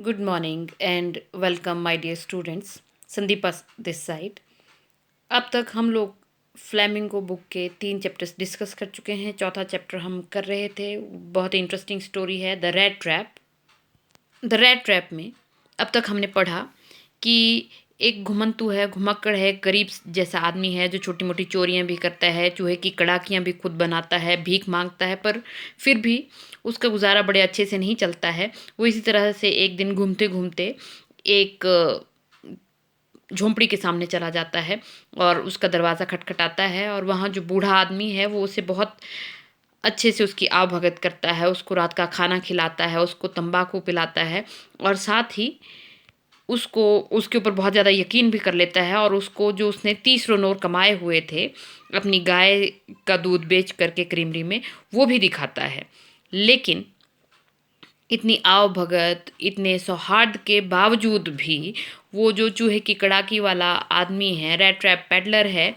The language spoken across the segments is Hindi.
Good morning and welcome my dear students. Sandeepa this side. अब तक हम लोग फ्लेमिंगो बुक के 3 चैप्टर्स डिस्कस कर चुके हैं। चौथा चैप्टर हम कर रहे थे। बहुत ही इंटरेस्टिंग स्टोरी है the rat trap. The rat trap में अब तक हमने पढ़ा कि एक घुमंतू है, घुमक्कड़ है, गरीब जैसा आदमी है जो छोटी मोटी चोरियां भी करता है, चूहे की कड़ाकियां भी खुद बनाता है, भीख मांगता है, पर फिर भी उसका गुजारा बड़े अच्छे से नहीं चलता है। वो इसी तरह से एक दिन घूमते घूमते एक झोंपड़ी के सामने चला जाता है और उसका दरवाज़ा खटखटाता है और वहाँ जो बूढ़ा आदमी है वो उसे बहुत अच्छे से उसकी आवभगत करता है, उसको रात का खाना खिलाता है, उसको तंबाकू पिलाता है और साथ ही उसको उसके ऊपर बहुत ज़्यादा यकीन भी कर लेता है और उसको जो उसने 30 रोनोर कमाए हुए थे अपनी गाय का दूध बेच करके क्रीमरी में, वो भी दिखाता है। लेकिन इतनी आवभगत, इतने सौहार्द के बावजूद भी वो जो चूहे की कड़ाकी वाला आदमी है, रेड ट्रैप पेडलर है,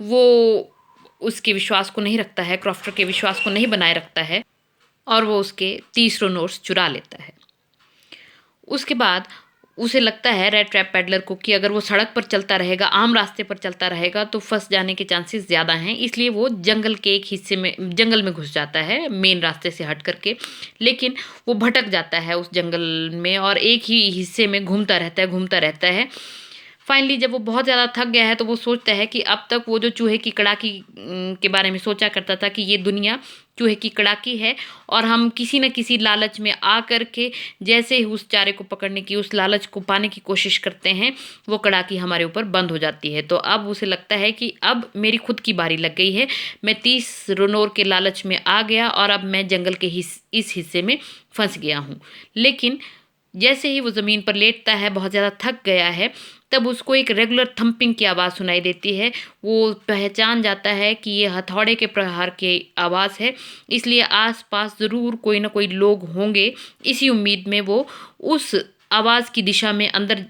वो उसके विश्वास को नहीं रखता है, क्रॉफ्टर के विश्वास को नहीं बनाए रखता है और वो उसके 30 नोट्स चुरा लेता है। उसके बाद उसे लगता है रेड ट्रैप पेडलर को कि अगर वो सड़क पर चलता रहेगा, आम रास्ते पर चलता रहेगा तो फंस जाने के चांसेस ज़्यादा हैं, इसलिए वो जंगल के एक हिस्से में, जंगल में घुस जाता है मेन रास्ते से हट करके। लेकिन वो भटक जाता है उस जंगल में और एक ही हिस्से में घूमता रहता है, घूमता रहता है। फाइनली जब वो बहुत ज़्यादा थक गया है तो वो सोचता है कि अब तक वो जो चूहे की कड़ाकी के बारे में सोचा करता था कि ये दुनिया चूहे की कड़ाकी है और हम किसी न किसी लालच में आ कर के जैसे ही उस चारे को पकड़ने की, उस लालच को पाने की कोशिश करते हैं, वो कड़ाकी हमारे ऊपर बंद हो जाती है। तो अब उसे लगता है कि अब मेरी खुद की बारी लग गई है, मैं 30 रोनोर के लालच में आ गया और अब मैं जंगल के इस हिस्से में फंस गया हूँ। लेकिन जैसे ही वो ज़मीन पर लेटता है, बहुत ज़्यादा थक गया है, तब उसको एक रेगुलर थंपिंग की आवाज़ सुनाई देती है। वो पहचान जाता है कि ये हथौड़े के प्रहार की आवाज़ है, इसलिए आसपास ज़रूर कोई ना कोई लोग होंगे। इसी उम्मीद में वो उस आवाज़ की दिशा में अंदर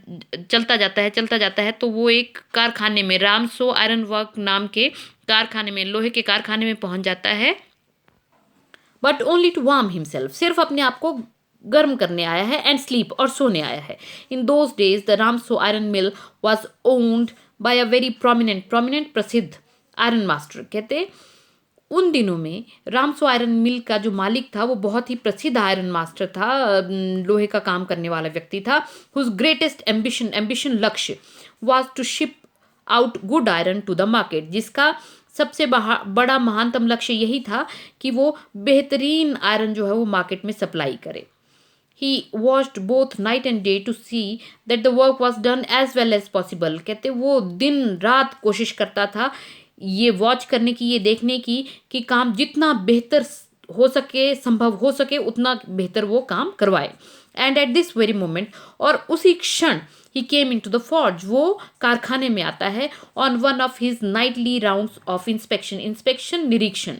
चलता जाता है, चलता जाता है। तो वो एक कारखाने में, रामसो आयरन वर्क नाम के कारखाने में, लोहे के कारखाने में पहुंच जाता है। But only to warm himself, सिर्फ अपने आप को गर्म करने आया है एंड स्लीप, और सोने आया है। In those days the Ramsjo iron mill was owned by a very prominent प्रसिद्ध आयरन मास्टर। कहते उन दिनों में रामसो आयरन मिल का जो मालिक था वो बहुत ही प्रसिद्ध आयरन मास्टर था, लोहे का काम करने वाला व्यक्ति था। हुज ग्रेटेस्ट एम्बिशन लक्ष्य was to ship out good iron to the market, जिसका सबसे बड़ा महानतम लक्ष्य यही था कि वो बेहतरीन आयरन जो है वो मार्केट में सप्लाई करे। He watched both night and day to see that the work was done as well as possible. कहते वो दिन रात कोशिश करता था ये वॉच करने की, ये देखने की कि काम जितना बेहतर हो सके, संभव हो सके उतना बेहतर वो काम करवाए। And at this very moment, और उसी क्षण, ही केम इन टू द फॉर्ज, वो कारखाने में आता है on one of his Knightley rounds of inspection, निरीक्षण।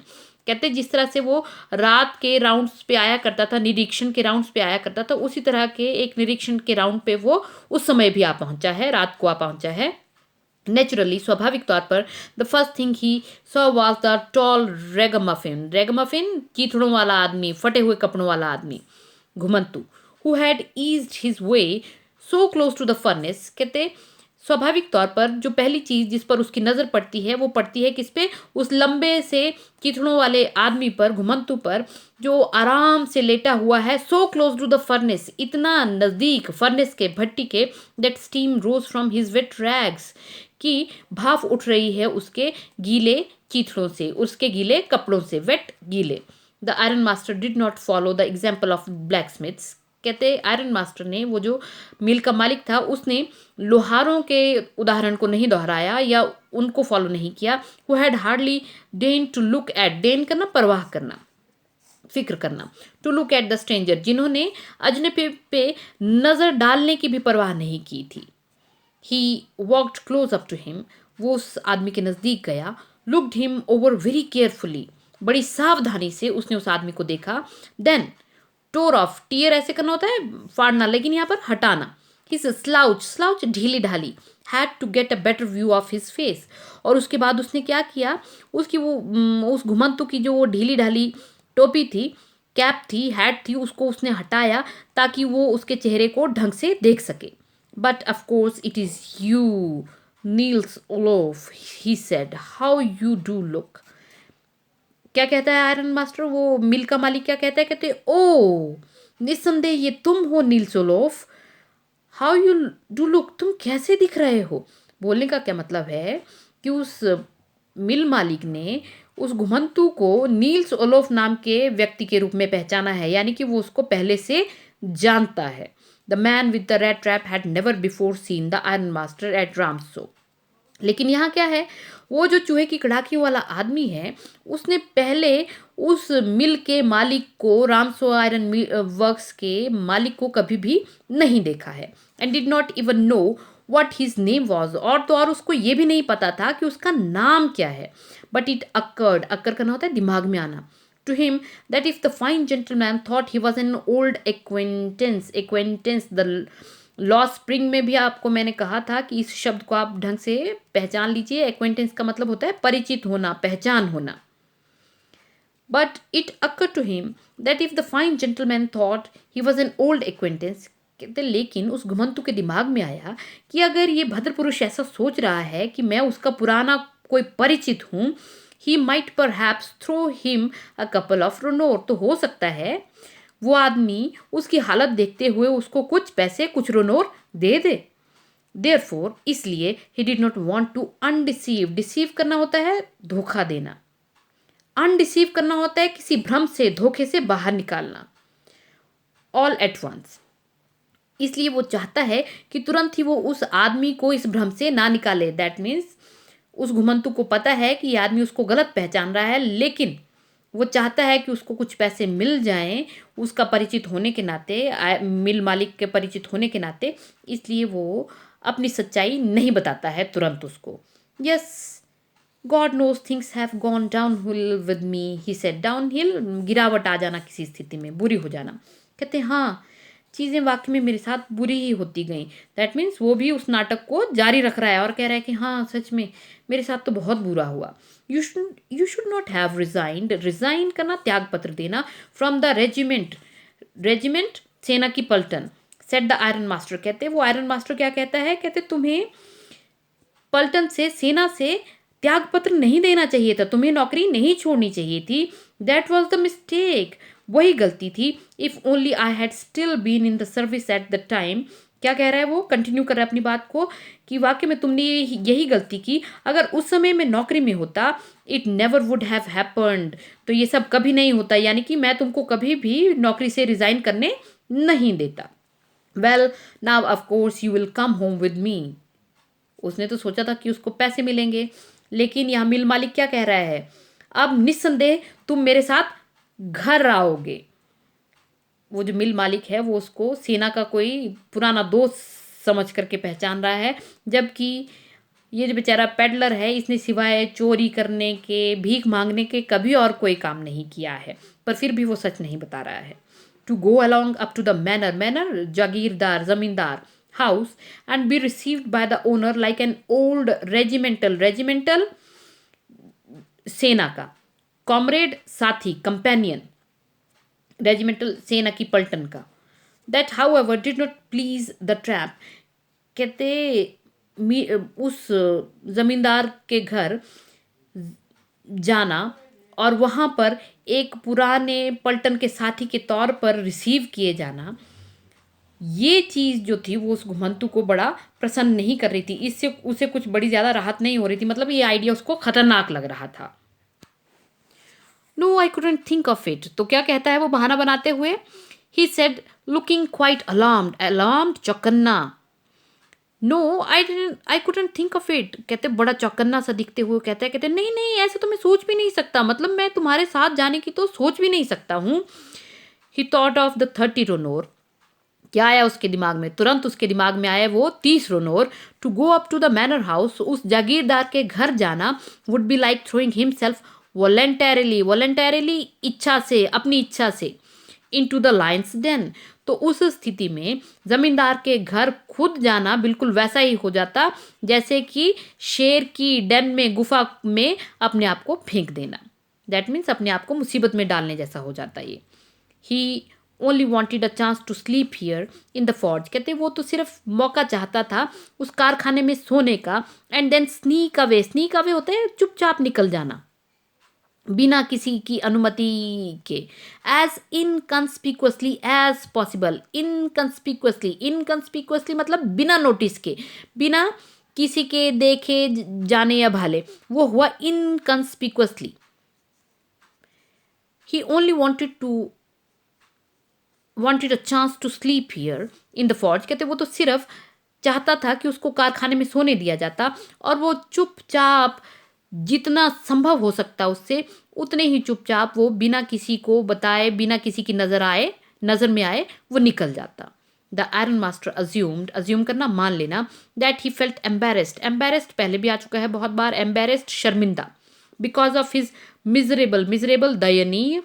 कहते जिस तरह से वो रात के राउंड्स पे आया करता था, निरीक्षण के राउंड्स पे आया करता था, उसी तरह के एक निरीक्षण के राउंड पे वो उस समय भी आ पहुंचा है, रात को आ पहुंचा है। नेचुरली, स्वाभाविक तौर पर, the first thing he saw was the tall ragamuffin, कीथड़ों वाला आदमी, फटे हुए कपड़ों वाला आदमी, घुमंतु, who had eased his way so close to the furnace. कहते स्वाभाविक तौर पर जो पहली चीज जिस पर उसकी नजर पड़ती है वो पड़ती है किस पे, उस लंबे से कीथड़ों वाले आदमी पर, घुमंतु पर, जो आराम से लेटा हुआ है। So close to the furnace, इतना नजदीक फर्नेस के, भट्टी के, that steam rose from his wet rags, की भाप उठ रही है उसके गीले चीथड़ों से, उसके गीले कपड़ों से, वेट, गीले। The iron master did not follow the example of black Smiths. कहते आयरन मास्टर ने, वो जो मिल का मालिक था, उसने लोहारों के उदाहरण को नहीं दोहराया या उनको फॉलो नहीं किया। हु हैड हार्डली डेन टू लुक एट, डेन करना परवाह करना, फिक्र करना, to look at the stranger, जिन्होंने अजनबी पे नजर डालने की भी परवाह नहीं की थी। He walked close up to him, वो उस आदमी के नजदीक गया। Looked him over very carefully, बड़ी सावधानी से उसने उस आदमी को देखा। देन टोर ऑफ, टीयर ऐसे करना होता है फाड़ना, लेकिन यहाँ पर हटाना। हिज स्लाउच ढीली ढाली, hat to get a better view of his face. और उसके बाद उसने क्या किया, उसकी वो उस घुमंतु की जो वो ढीली ढाली टोपी थी, कैप थी, हैट थी, उसको उसने हटाया ताकि वो उसके चेहरे को ढंग से देख सके. But of course it is you, Niels Olaf, he said. How you do look. क्या कहता है आयरन मास्टर, वो मिल का मालिक क्या कहता है, कहते ओ निस्संदेह ये तुम हो Niels Olaf. How you do look, तुम कैसे दिख रहे हो. बोलने का क्या मतलब है कि उस मिल मालिक ने उस घुमंतु को नील्स ओलोफ नाम के व्यक्ति के रूप में पहचाना है, यानी कि वो उसको पहले से जानता है. The man with the rat trap had never before seen the iron master at Ramsjo. लेकिन यहाँ क्या है, वो जो चूहे की कड़ाकी वाला आदमी है उसने पहले उस मिल के मालिक को, रामसो आयरन वर्क्स के मालिक को कभी भी नहीं देखा है. And did not even know what his name was. और तो और उसको ये भी नहीं पता था कि उसका नाम क्या है. बट इट अक्कर्ड, अक्कर करना होता है दिमाग में आना, to him that if the fine gentleman thought he was an old acquaintance, the law spring में भी आपको मैंने कहा था कि इस शब्द को आप ढंग से पहचान लीजिए. एक्वेंटेंस का मतलब होता है परिचित होना, पहचान होना. But it occur to him that if the fine gentleman thought he was an old acquaintance. कहते लेकिन उस घुमंतु के दिमाग में आया कि अगर ये भद्र पुरुष ऐसा सोच रहा है कि मैं उसका पुराना कोई परिचित हूँ, he might perhaps throw him a couple of kronor. तो हो सकता है वो आदमी उसकी हालत देखते हुए उसको कुछ पैसे, कुछ रोनोर दे दे. देयरफॉर इसलिए he did not want to undeceive. Deceive करना होता है धोखा देना, अनडिसीव करना होता है किसी भ्रम से, धोखे से बाहर निकालना. ऑल एट वंस, इसलिए वो चाहता है कि तुरंत ही वो उस आदमी को इस भ्रम से ना निकाले. दैट मीन्स उस घुमंतु को पता है कि ये आदमी उसको गलत पहचान रहा है, लेकिन वो चाहता है कि उसको कुछ पैसे मिल जाएं उसका परिचित होने के नाते, मिल मालिक के परिचित होने के नाते. इसलिए वो अपनी सच्चाई नहीं बताता है तुरंत उसको. Yes, God knows things have gone down hill with me, he said. Down hill, गिरावट आ जाना किसी स्थिति में, बुरी हो जाना. कहते हाँ, चीज़ें वाकई में मेरे साथ बुरी ही होती गई. दैट मीन्स वो भी उस नाटक को जारी रख रहा है और कह रहा है कि हाँ सच में मेरे साथ तो बहुत बुरा हुआ. You should not have resigned. Resign करना, त्याग पत्र देना. फ्रॉम द रेजिमेंट, रेजिमेंट सेना की पलटन. Set the iron master. कहते वो आयरन मास्टर क्या कहता है, कहते तुम्हें पलटन से, सेना से त्याग पत्र नहीं देना चाहिए था, तुम्हें नौकरी नहीं छोड़नी चाहिए थी. दैट वॉज द मिस्टेक, वही गलती थी. If only I had still been in the service at the time. क्या कह रहा है वो, कंटिन्यू कर रहा है अपनी बात को कि वाकई में तुमने यही गलती की, अगर उस समय मैं नौकरी में होता, it never would have happened. तो ये सब कभी नहीं होता, यानी कि मैं तुमको कभी भी नौकरी से रिजाइन करने नहीं देता. Well now of course you will come home with me. उसने तो सोचा था कि उसको पैसे मिलेंगे, लेकिन यहाँ मिल मालिक क्या कह रहा है, अब निस्संदेह तुम मेरे साथ घर आओगे. वो जो मिल मालिक है वो उसको सेना का कोई पुराना दोस्त समझ करके पहचान रहा है, जबकि ये जो बेचारा पेडलर है इसने सिवाय चोरी करने के, भीख मांगने के कभी और कोई काम नहीं किया है. पर फिर भी वो सच नहीं बता रहा है. To go along up to the manor, manor जागीरदार, जमींदार, house, and be received by the owner like an old regimental. Regimental सेना का, कॉमरेड साथी, कंपेनियन. रेजिमेंटल सेना की पलटन का. That how ever did not please the trap. कहते उस जमींदार के घर जाना और वहाँ पर एक पुराने पलटन के साथी के तौर पर रिसीव किए जाना, ये चीज़ जो थी वो उस घुमंतु को बड़ा प्रसन्न नहीं कर रही थी. इससे उसे कुछ बड़ी ज़्यादा राहत नहीं हो रही थी, मतलब ये आइडिया उसको खतरनाक लग रहा था. No I couldn't think of it. तो क्या कहता है वो बहाना बनाते हुए, he said looking quite alarmed. Alarmed, चौकन्ना. No I couldn't think of it. कहते बड़ा चौकन्ना सा दिखते हुए कहते नहीं नहीं, ऐसे तो मैं सोच भी नहीं सकता, मतलब मैं तुम्हारे साथ जाने की तो सोच भी नहीं सकता हूँ. ही थॉट ऑफ द 30 रोनोर. क्या आया उसके दिमाग में, तुरंत उसके दिमाग में आया वो 30 kronor. To go up to the manor house, उस जागीरदार के घर जाना, would be like throwing himself voluntarily, voluntarily इच्छा से, अपनी इच्छा से, इनटू द लायंस डेन. तो उस स्थिति में जमींदार के घर खुद जाना बिल्कुल वैसा ही हो जाता जैसे कि शेर की डेन में, गुफा में अपने आप को फेंक देना. दैट मीन्स अपने आप को मुसीबत में डालने जैसा हो जाता ये. He only wanted a chance to sleep here in the forge. कहते वो तो सिर्फ मौका चाहता था उस कारखाने में सोने का। एंड देन स्नीक अवे होता है चुपचाप निकल जाना बिना किसी की अनुमति के। As inconspicuously as possible. Inconspicuously मतलब बिना नोटिस के, बिना किसी के देखे जाने या भाले, वो हुआ इनकन्स्पिकुअसली। ही only wanted a chance to sleep here in the forge। कहते वो तो सिर्फ चाहता था कि उसको कारखाने में सोने दिया जाता और वो चुपचाप जितना संभव हो सकता उससे उतने ही चुपचाप वो बिना किसी को बताए, बिना किसी की नजर में आए वो निकल जाता। द आयरन मास्टर अज्यूम करना, मान लेना, दैट ही फेल्ट एम्बेरेस्ड पहले भी आ चुका है बहुत बार, एम्बेरेस्ड शर्मिंदा, बिकॉज ऑफ हिज मिजरेबल दयनीय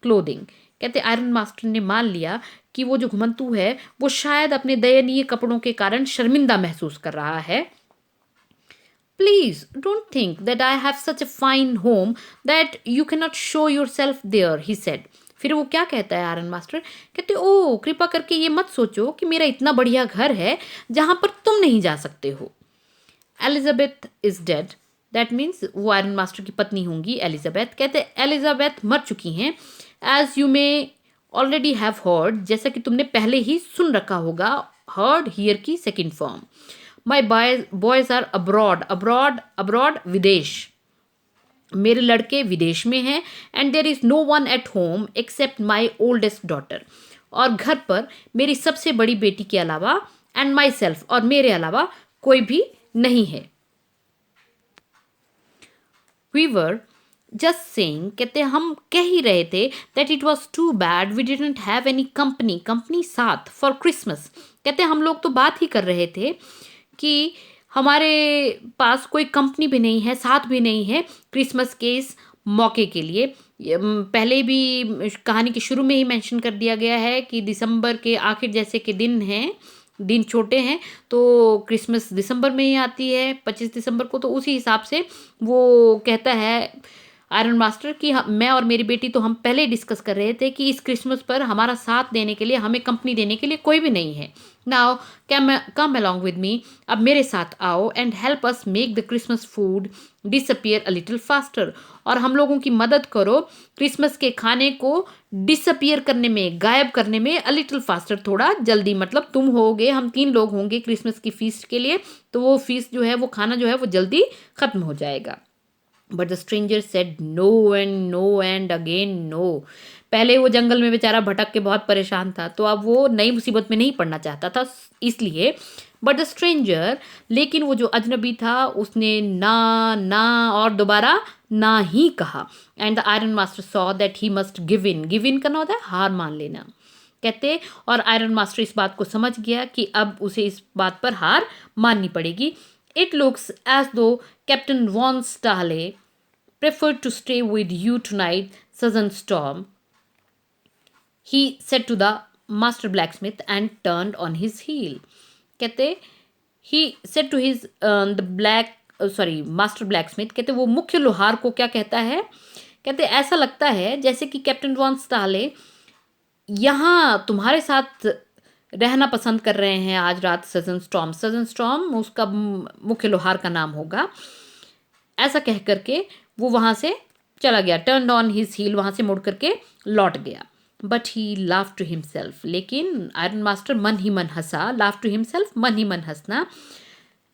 क्लोथिंग। कहते आयरन मास्टर ने मान लिया कि वो जो घुमंतू है वो शायद अपने दयनीय कपड़ों के कारण शर्मिंदा महसूस कर रहा है। Please don't think that I have such a fine home that you can not show yourself there, he said. फिर वो क्या कहता है आयरन मास्टर, कहते ओ कृपा करके ये मत सोचो कि मेरा इतना बढ़िया घर है जहां पर तुम नहीं जा सकते हो। Elizabeth is dead. That means वो आयरन मास्टर की पत्नी होंगी एलिजाबेथ। कहते एलिजाबेथ मर चुकी हैं। As you may already have heard, जैसा कि तुमने पहले ही सुन रखा होगा, हर्ड हियर की second form. My boys are abroad विदेश, मेरे लड़के विदेश में हैं। And there is no one at home except my oldest daughter, और घर पर मेरी सबसे बड़ी बेटी के अलावा, एंड माई सेल्फ, और मेरे अलावा कोई भी नहीं है। वी वर जस्ट सेइंग, कहते हम कह ही रहे थे, that it was too bad we didn't have any company साथ फॉर क्रिसमस। कहते हम लोग तो बात ही कर रहे थे कि हमारे पास कोई कंपनी भी नहीं है, साथ भी नहीं है क्रिसमस के इस मौके के लिए। पहले भी कहानी के शुरू में ही मेंशन कर दिया गया है कि दिसंबर के आखिर जैसे के दिन हैं, दिन छोटे हैं, तो क्रिसमस दिसंबर में ही आती है 25 दिसंबर को। तो उसी हिसाब से वो कहता है आयरन मास्टर कि मैं और मेरी बेटी तो हम पहले ही डिस्कस कर रहे थे कि इस क्रिसमस पर हमारा साथ देने के लिए, हमें कंपनी देने के लिए कोई भी नहीं है। Now come along with me, अब मेरे साथ आओ, and help us make the Christmas food disappear a little faster, और हम लोगों की मदद करो क्रिसमस के खाने को डिसअपियर करने में, गायब करने में, अ लिटिल फास्टर, थोड़ा जल्दी। मतलब तुम होगे, हम 3 लोग होंगे क्रिसमस की फीस्ट के लिए, तो वो फीस्ट जो है, वो खाना जो है वो जल्दी खत्म हो जाएगा। But the stranger said no and again no. पहले वो जंगल में बेचारा भटक के बहुत परेशान था, तो अब वो नई मुसीबत में नहीं पड़ना चाहता था, इसलिए। बट द स्ट्रेंजर, लेकिन वो जो अजनबी था उसने ना और दोबारा ना ही कहा। And the iron master saw that he must give in करना होता है हार मान लेना, कहते। और आयरन मास्टर इस बात को समझ गया कि अब उसे इस बात पर हार माननी पड़ेगी। It looks as though Captain Von Stahle preferred to stay with you tonight, Southern Storm, he said to the master blacksmith and turned on his heel। कहते he said to his master blacksmith, कहते वो मुख्य लोहार को क्या कहता है, कहते ऐसा लगता है जैसे कि कैप्टन वॉन स्टाले यहाँ तुम्हारे साथ रहना पसंद कर रहे हैं आज रात। सजन स्टॉर्म उसका मुख्य लोहार का नाम होगा। ऐसा कह करके वो वहाँ से चला गया, टर्न ऑन हिज हील, वहाँ से मुड़ करके लौट गया। But he laugh to himself, लेकिन आयरन मास्टर मन ही मन हंसा। लाफ टू हिमसेल्फ, मन ही मन हंसना।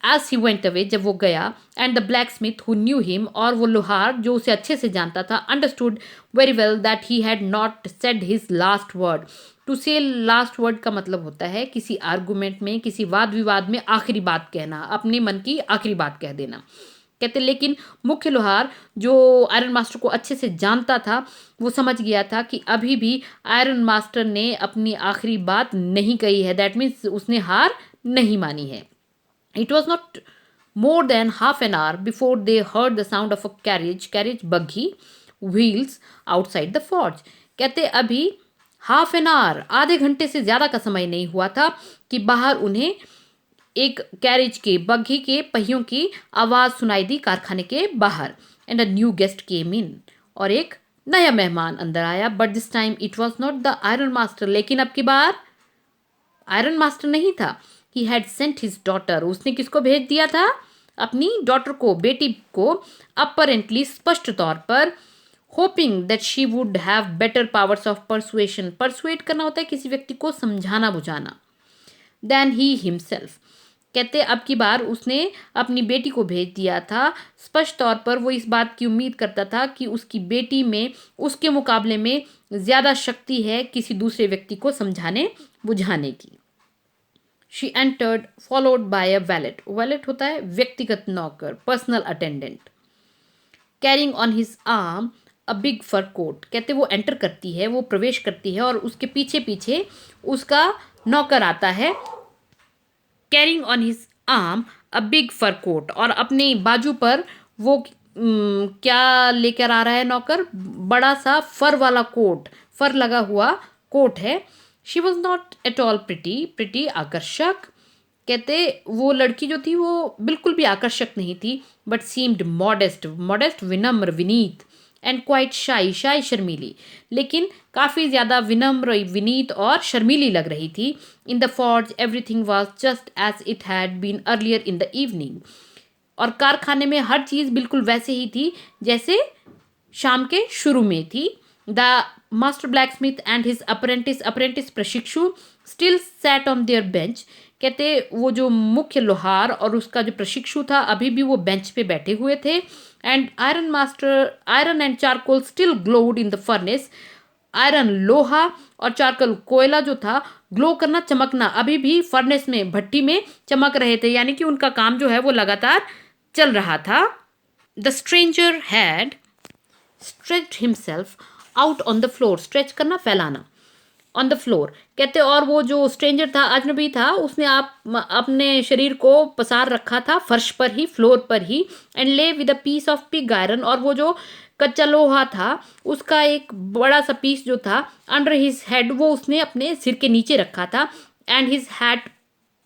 एज ही वेंट अवे, जब वो गया। And the blacksmith who knew him, और वो लोहार जो उसे अच्छे से जानता था, understood very well that he had not said his last word. To say last word का मतलब होता है किसी आर्गूमेंट में, किसी वाद विवाद में आखिरी बात कहना, अपने मन की आखिरी बात कह देना, कहते। लेकिन मुख्य लोहार जो आयरन मास्टर को अच्छे से जानता था, वो समझ गया था कि अभी भी आयरन मास्टर ने अपनी आखिरी बात नहीं कही है। दैट मीन्स उसने हार नहीं मानी है। It was not more than half an hour before they heard the sound of a carriage buggy wheels outside the forge। कहते अभी हाफ एन आवर, आधे घंटे से ज़्यादा का समय नहीं हुआ था कि बाहर उन्हें एक कैरेज के, बग्घी के पहियों की आवाज़ सुनाई दी कारखाने के बाहर। एंड अ न्यू गेस्ट केम इन, और एक नया मेहमान अंदर आया, but this time it was not the iron master, लेकिन अब की बार आयरन मास्टर नहीं था. He had sent his daughter, उसने किसको भेज दिया था? अपनी डॉटर को, बेटी को. अपरेंटली, स्पष्ट तौर पर. Hoping that she would have better powers of persuasion, persuade करना होता है किसी व्यक्ति को समझाना बुझाना, देन ही हिमसेल्फ. कहते अब की बार उसने अपनी बेटी को भेज दिया था. स्पष्ट तौर पर वो इस बात की उम्मीद करता था कि उसकी बेटी में उसके मुकाबले में ज़्यादा शक्ति है किसी दूसरे व्यक्ति को समझाने बुझाने की. She entered followed by a valet, valet होता है व्यक्तिगत नौकर, personal attendant. Carrying on his arm a big fur coat. कहते वो एंटर करती है, वो प्रवेश करती है और उसके पीछे पीछे उसका नौकर आता है. Carrying on his arm a big fur coat, और अपने बाजू पर वो क्या लेकर आ रहा है नौकर? बड़ा सा फर वाला कोट, फर लगा हुआ कोट है. She was not at all pretty, pretty आकर्षक. कहते वो लड़की जो थी वो बिल्कुल भी आकर्षक नहीं थी, बट सीम्ड मॉडेस्ट, मॉडेस्ट विनम्र विनीत, एंड क्वाइट शाई, शाई शर्मीली, लेकिन काफ़ी ज़्यादा विनम्र विनीत और शर्मीली लग रही थी. In the forge everything was just as it had been earlier in the evening, और कारखाने में हर चीज़ बिल्कुल वैसे ही थी जैसे शाम के शुरू में थी. The master blacksmith and his apprentice, apprentice प्रशिक्षु, still sat on their bench. कहते वो जो मुख्य लोहार और उसका जो प्रशिक्षु था अभी भी वो बेंच पे बैठे हुए थे. And iron master, iron and charcoal still glowed in the furnace. Iron लोहा और चारकोल कोयला जो था, ग्लो करना, चमकना, अभी भी फर्नेस में, भट्टी में चमक रहे थे, यानी कि उनका काम जो है वो लगातार चल रहा था. The stranger had stretched himself out on the floor, stretch करना, फैलाना, ऑन द फ्लोर. कहते और वो जो स्ट्रेंजर था, अजनबी था, उसने अपने शरीर को पसार रखा था फर्श पर ही, फ्लोर पर ही. And lay with a piece of pig iron, और वो जो कच्चा लोहा था उसका एक बड़ा सा पीस जो था अंडर हिज हेड, वो उसने अपने सिर के नीचे रखा था. And his had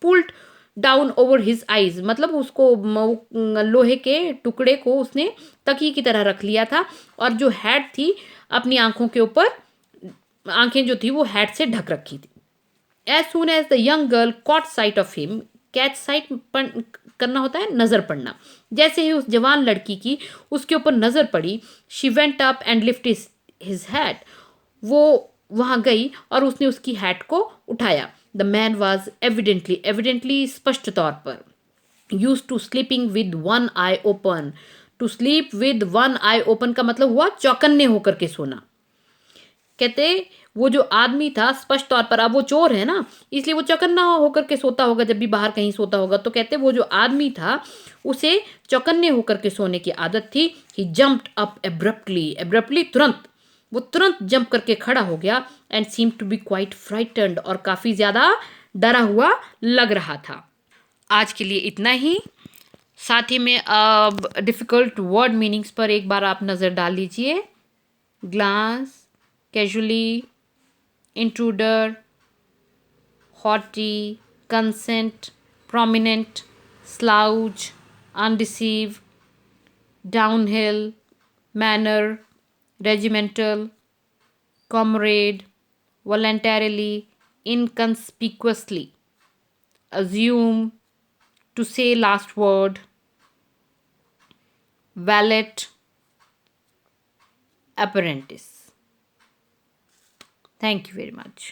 pulled down over his eyes, मतलब उसको लोहे के टुकड़े को उसने तकिए की तरह रख लिया था, और जो हैड थी अपनी आंखों के ऊपर, आंखें जो थी वो हैट से ढक रखी थी. As soon as the young girl caught sight of him, catch sight करना होता है नजर पड़ना, जैसे ही उस जवान लड़की की उसके ऊपर नजर पड़ी, she went up and lift his hat, वो वहां गई और उसने उसकी हैट को उठाया. The man was evidently, evidently स्पष्ट तौर पर, used to sleeping with one eye open. To sleep with one eye open का मतलब हुआ चौकन्ने होकर के सोना. कहते वो जो आदमी था स्पष्ट तौर पर, अब वो चोर है ना, इसलिए वो चौकन्ना होकर के सोता होगा जब भी बाहर कहीं सोता होगा. तो कहते वो जो आदमी था उसे चौकन्ने होकर के सोने की आदत थी. He jumped up abruptly, abruptly तुरंत, वो तुरंत जंप करके खड़ा हो गया. And seem to be quite frightened, और काफ़ी ज़्यादा डरा हुआ लग रहा था. आज के लिए इतना ही. साथ ही में अब डिफ़िकल्ट वर्ड मीनिंग्स पर एक बार आप नज़र डाल लीजिए. Glance, casually, intruder, haughty, consent, prominent, slouch, undeceive, downhill, manner, regimental, comrade, voluntarily, inconspicuously, assume, to say last word, valet, apprentice. Thank you very much.